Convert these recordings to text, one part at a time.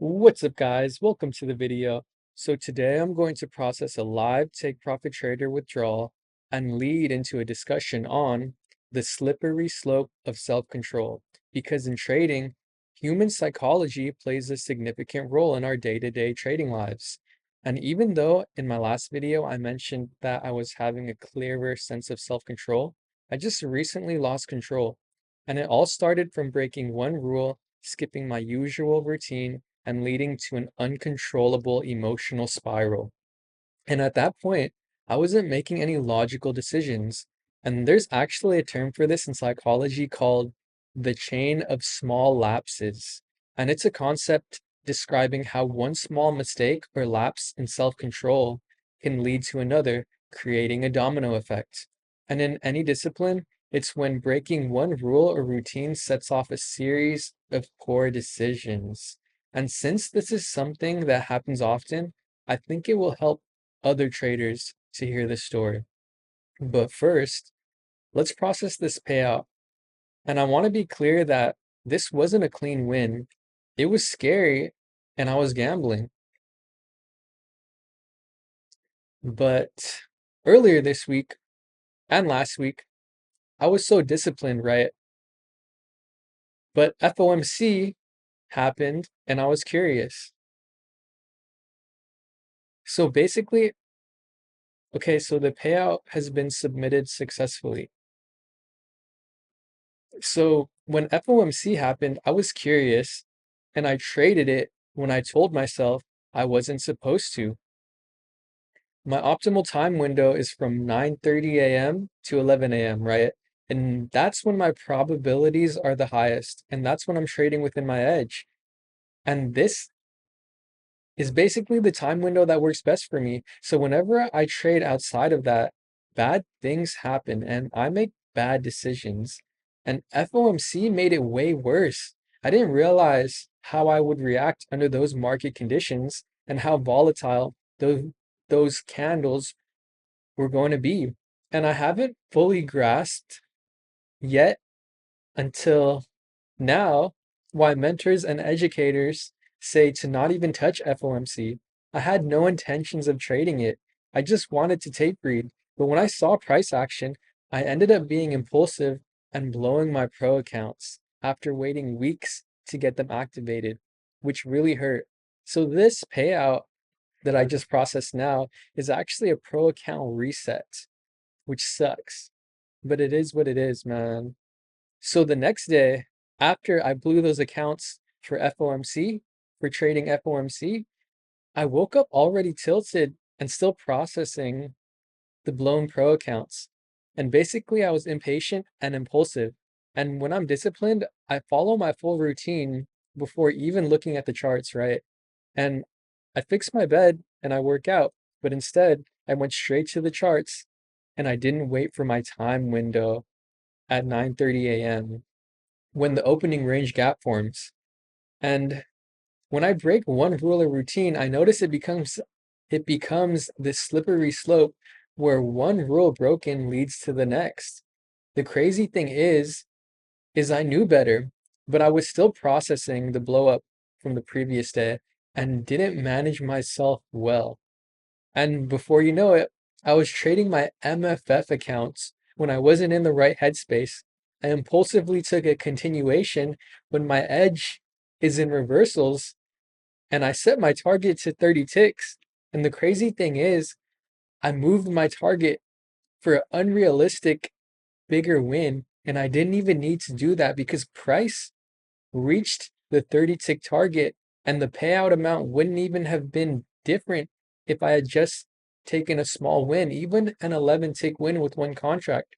What's up, guys? Welcome to the video. So today I'm going to process a live take profit trader withdrawal and lead into a discussion on the slippery slope of self-control. Because in trading, human psychology plays a significant role in our day-to-day trading lives. And even though in my last video I mentioned that I was having a clearer sense of self-control, I just recently lost control. And it all started from breaking one rule, skipping my usual routine, and leading to an uncontrollable emotional spiral. And at that point, I wasn't making any logical decisions. And there's actually a term for this in psychology called the chain of small lapses. And it's a concept describing how one small mistake or lapse in self-control can lead to another, creating a domino effect. And in any discipline, it's when breaking one rule or routine sets off a series of poor decisions. And since this is something that happens often, I think it will help other traders to hear this story. But first, let's process this payout. And I want to be clear that this wasn't a clean win. It was scary and I was gambling. But earlier this week and last week, I was so disciplined, right? But FOMC happened and I was curious. So basically, okay, so the payout has been submitted successfully. So when FOMC happened, I was curious and I traded it when I told myself I wasn't supposed to. My optimal time window is from 9:30 a.m. to 11 a.m., right? And that's when my probabilities are the highest. And that's when I'm trading within my edge. And this is basically the time window that works best for me. So whenever I trade outside of that, bad things happen and I make bad decisions. And FOMC made it way worse. I didn't realize how I would react under those market conditions and how volatile those candles were going to be. And I haven't fully grasped yet until now why mentors and educators say to not even touch FOMC. I had no intentions of trading it. I just wanted to tape read. But when I saw price action, I ended up being impulsive and blowing my pro accounts after waiting weeks to get them activated, which really hurt. So this payout that I just processed now is actually a pro account reset, which sucks. But it is what it is, man. So the next day, after I blew those accounts for FOMC, for trading FOMC, I woke up already tilted and still processing the blown pro accounts. And basically, I was impatient and impulsive. And when I'm disciplined, I follow my full routine before even looking at the charts, right? And I fix my bed and I work out. But instead, I went straight to the charts and I didn't wait for my time window at 9:30 a.m. when the opening range gap forms. And when I break one rule or routine, I notice it becomes this slippery slope where one rule broken leads to the next. The crazy thing is I knew better, but I was still processing the blow up from the previous day and didn't manage myself well. And before you know it, I was trading my MFF accounts when I wasn't in the right headspace. I impulsively took a continuation when my edge is in reversals, and I set my target to 30 ticks. And the crazy thing is, I moved my target for an unrealistic bigger win, and I didn't even need to do that because price reached the 30 tick target, and the payout amount wouldn't even have been different if I had just taken a small win, even an 11 tick win with one contract.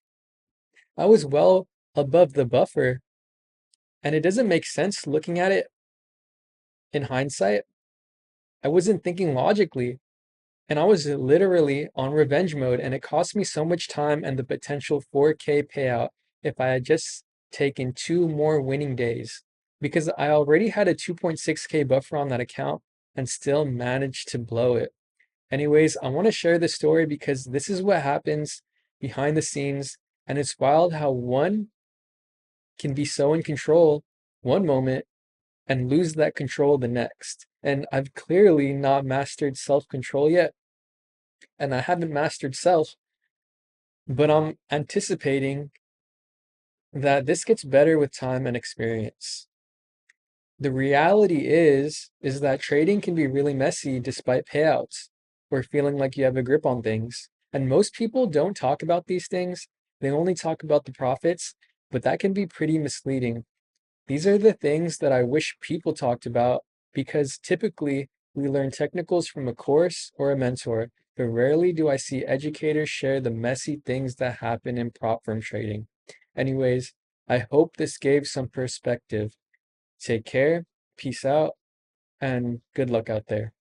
I was well above the buffer, and it doesn't make sense looking at it in hindsight. I wasn't thinking logically, and I was literally on revenge mode, and it cost me so much time and the potential 4K payout if I had just taken two more winning days, because I already had a 2.6K buffer on that account and still managed to blow it. Anyways, I want to share this story because this is what happens behind the scenes, and it's wild how one can be so in control one moment and lose that control the next. And I've clearly not mastered self-control yet, and I haven't mastered self, but I'm anticipating that this gets better with time and experience. The reality is that trading can be really messy despite payouts or feeling like you have a grip on things. And most people don't talk about these things. They only talk about the profits, but that can be pretty misleading. These are the things that I wish people talked about because typically we learn technicals from a course or a mentor, but rarely do I see educators share the messy things that happen in prop firm trading. Anyways, I hope this gave some perspective. Take care, peace out, and good luck out there.